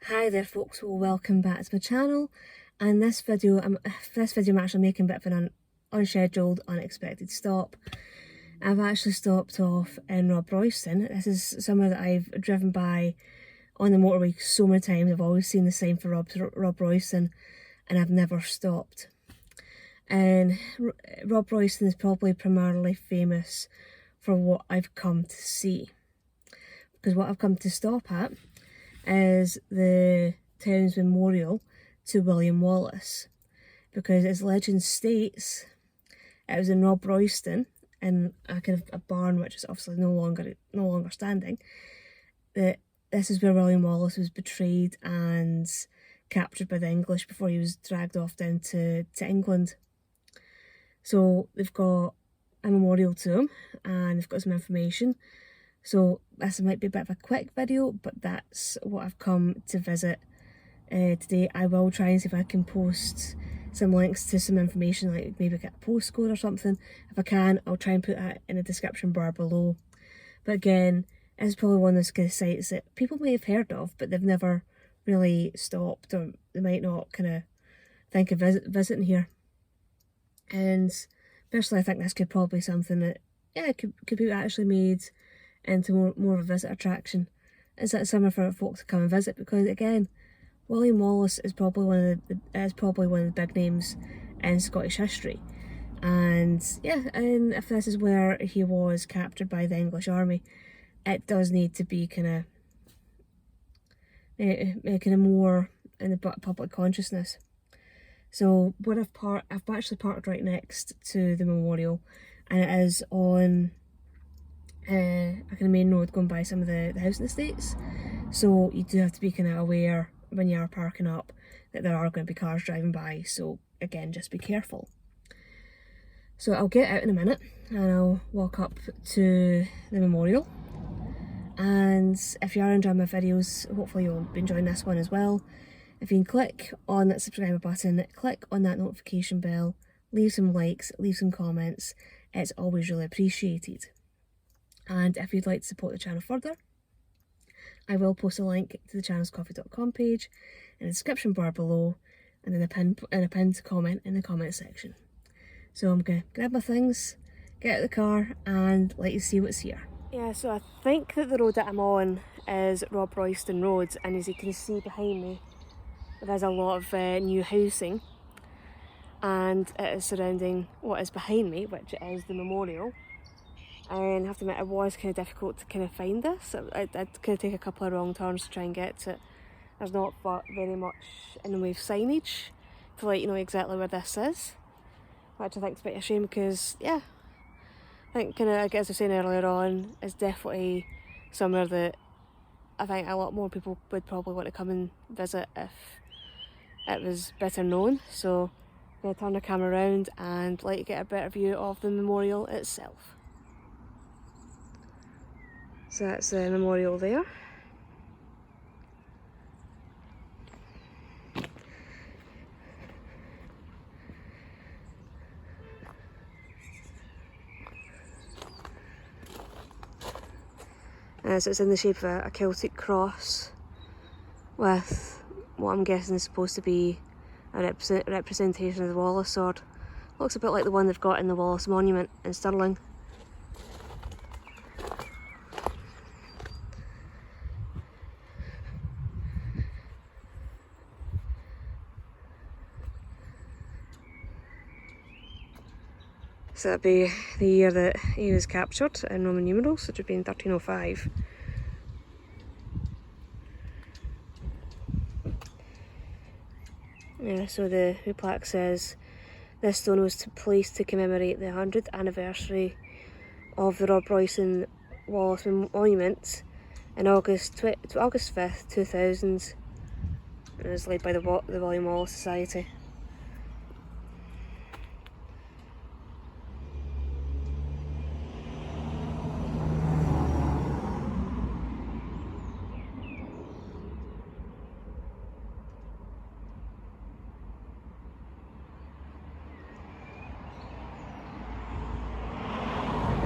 Hi there folks, well, welcome back to my channel, and this video I'm actually making a bit of an unscheduled, unexpected stop. I've actually stopped off in Robroyston. This is somewhere that I've driven by on the motorway so many times. I've always seen the sign for Robroyston and I've never stopped. And Robroyston is probably primarily famous for what I've come to see, because what I've come to stop at is the town's memorial to William Wallace, because as legend states, it was in Robroyston, in a kind of a barn which is obviously no longer standing, that this is where William Wallace was betrayed and captured by the English before he was dragged off down to England. So they've got a memorial to him and they've got some information. So this might be a bit of a quick video, but that's what I've come to visit today. I will try and see if I can post some links to some information, like maybe get a postcode or something. If I can, I'll try and put that in the description bar below. But again, it's probably one of those kind of sites that people may have heard of, but they've never really stopped, or they might not kind of think of visiting here. And personally, I think this could probably be something that, yeah, could be actually made into more of a visit attraction. Is that somewhere for folk to come and visit? Because again, William Wallace is probably one of the big names in Scottish history. And yeah, and if this is where he was captured by the English army, it does need to be kind of more in the public consciousness. So where I've actually parked right next to the memorial, and it is on a kind of main road going by some of the housing estates. So you do have to be kind of aware when you are parking up that there are going to be cars driving by. So again, just be careful. So I'll get out in a minute and I'll walk up to the memorial. And if you are enjoying my videos, hopefully you'll be enjoying this one as well. If you can click on that subscribe button, click on that notification bell, leave some likes, leave some comments, it's always really appreciated. And if you'd like to support the channel further, I will post a link to the channelscoffee.com page in the description bar below, and then a pinned comment in the comment section. So I'm going to grab my things, get out of the car, and let you see what's here. Yeah, so I think that the road that I'm on is Robroyston Road, and as you can see behind me, there's a lot of new housing, and it is surrounding what is behind me, which is the memorial. And I have to admit, it was kind of difficult to kind of find this. I did kind of take a couple of wrong turns to try and get to it. There's not very much in the way of signage to let you know exactly where this is, which I think is a bit of a shame, because yeah, I think kind of, as I was saying earlier on, it's definitely somewhere that I think a lot more people would probably want to come and visit if it was better known. So I'm going to turn the camera around and let you get a better view of the memorial itself. So that's the memorial there. So it's in the shape of a Celtic cross with what I'm guessing is supposed to be a representation of the Wallace sword. Looks a bit like the one they've got in the Wallace Monument in Stirling. So that'd be the year that he was captured in Roman numerals, which would be in 1305. Yeah, so the plaque says, this stone was placed to commemorate the 100th anniversary of the Robroyston Wallace Monument in August 5th, 2000. It was led by the William Wallace Society.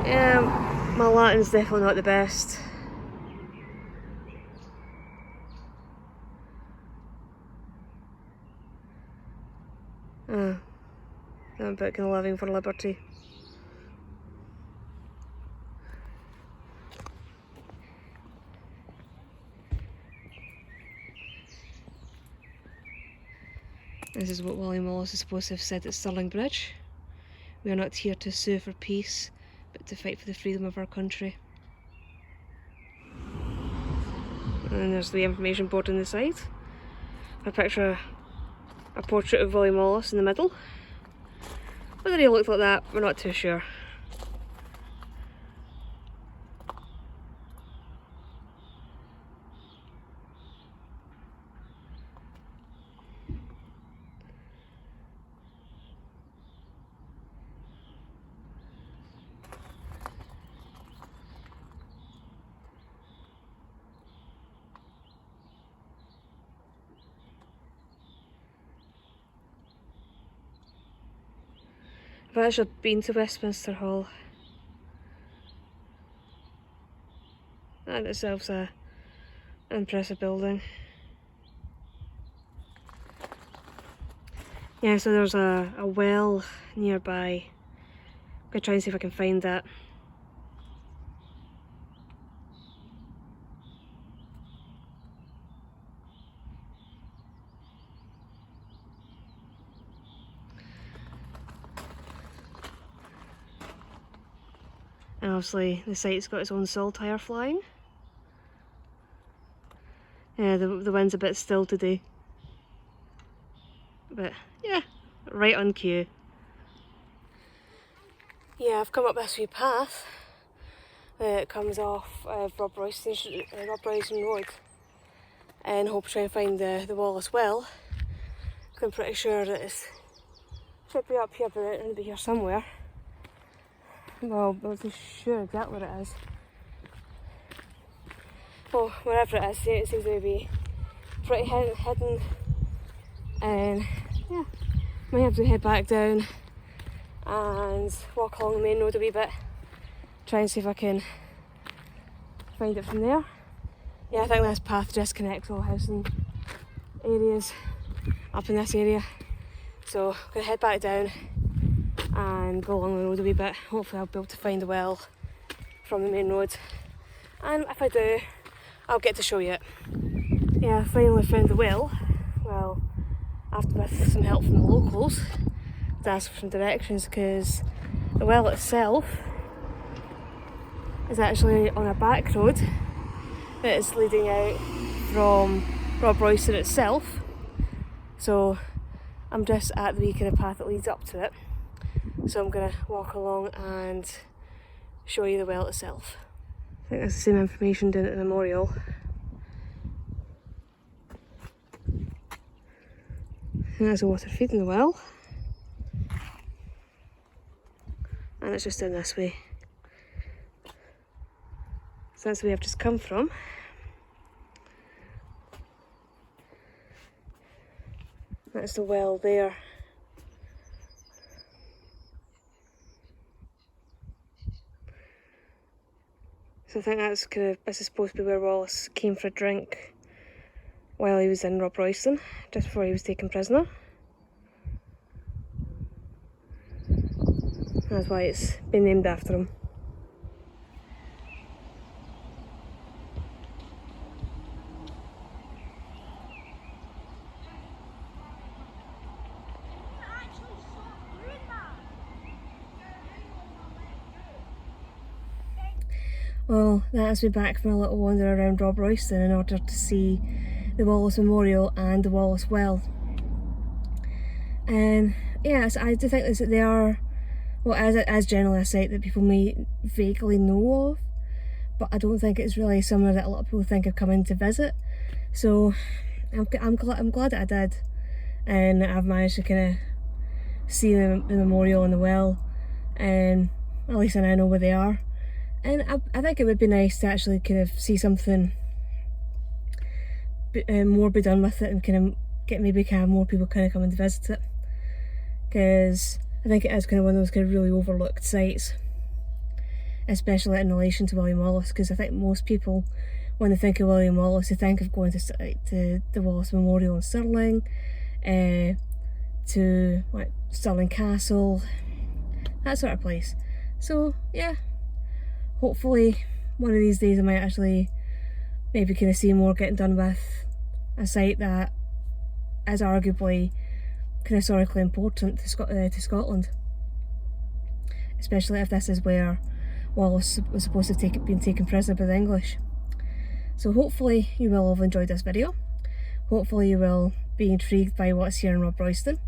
Yeah, my Latin's definitely not the best. I'm about kind of living for liberty. This is what William Wallace is supposed to have said at Stirling Bridge. We are not here to sue for peace, but to fight for the freedom of our country. And there's the information board on the side. I picture a portrait of William Wallace in the middle. Whether he looked like that, we're not too sure. I've actually been to Westminster Hall. That in itself's an impressive building. Yeah, so there's a well nearby. I'm going to try and see if I can find that. And obviously the site's got its own saltire flying. Yeah, the wind's a bit still today. But yeah, right on cue. Yeah, I've come up this wee path that comes off Robroyston Road and hope to try and find the Wallace Well. I'm pretty sure that it should be up here, but it's going to be here somewhere. Well, I'm not too sure exactly what it is. Well, wherever it is, it seems to be pretty hidden. And yeah, might have to head back down and walk along the main road a wee bit. Try and see if I can find it from there. Yeah, I think this path just connects all housing areas up in this area. So I'm going to head back down and go along the road a wee bit. Hopefully I'll be able to find the well from the main road, and if I do, I'll get to show you it. Yeah, I finally found the well. Well, after with some help from the locals to ask for some directions, because the well itself is actually on a back road that is leading out from Robroyston itself. So I'm just at the wee kind of path that leads up to it. So I'm going to walk along and show you the well itself. I think that's the same information down at the memorial. And there's the water feeding the well. And it's just down this way. So that's the way I've just come from. That's the well there. So I think this is supposed to be where Wallace came for a drink while he was in Robroyston, just before he was taken prisoner. That's why it's been named after him. Well, that has me back from a little wander around Robroyston in order to see the Wallace Memorial and the Wallace Well. And yes, I do think that they are, well, as generally a site that people may vaguely know of, but I don't think it's really somewhere that a lot of people think of coming to visit. So I'm glad that I did, and I've managed to kind of see the memorial and the well, and at least I now know where they are. And I think it would be nice to actually kind of see something more be done with it, and kind of get maybe kind of more people kind of coming to visit it, because I think it is kind of one of those kind of really overlooked sites, especially in relation to William Wallace, because I think most people, when they think of William Wallace, they think of going to the Wallace Memorial in Stirling, to like Stirling Castle, that sort of place. So yeah, hopefully one of these days I might actually maybe kind of see more getting done with a site that is arguably kind of historically important to Scotland, especially if this is where Wallace was supposed to have been taken prisoner by the English. So hopefully you will have enjoyed this video. Hopefully you will be intrigued by what's here in Robroyston,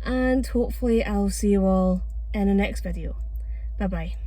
and hopefully I'll see you all in the next video. Bye bye.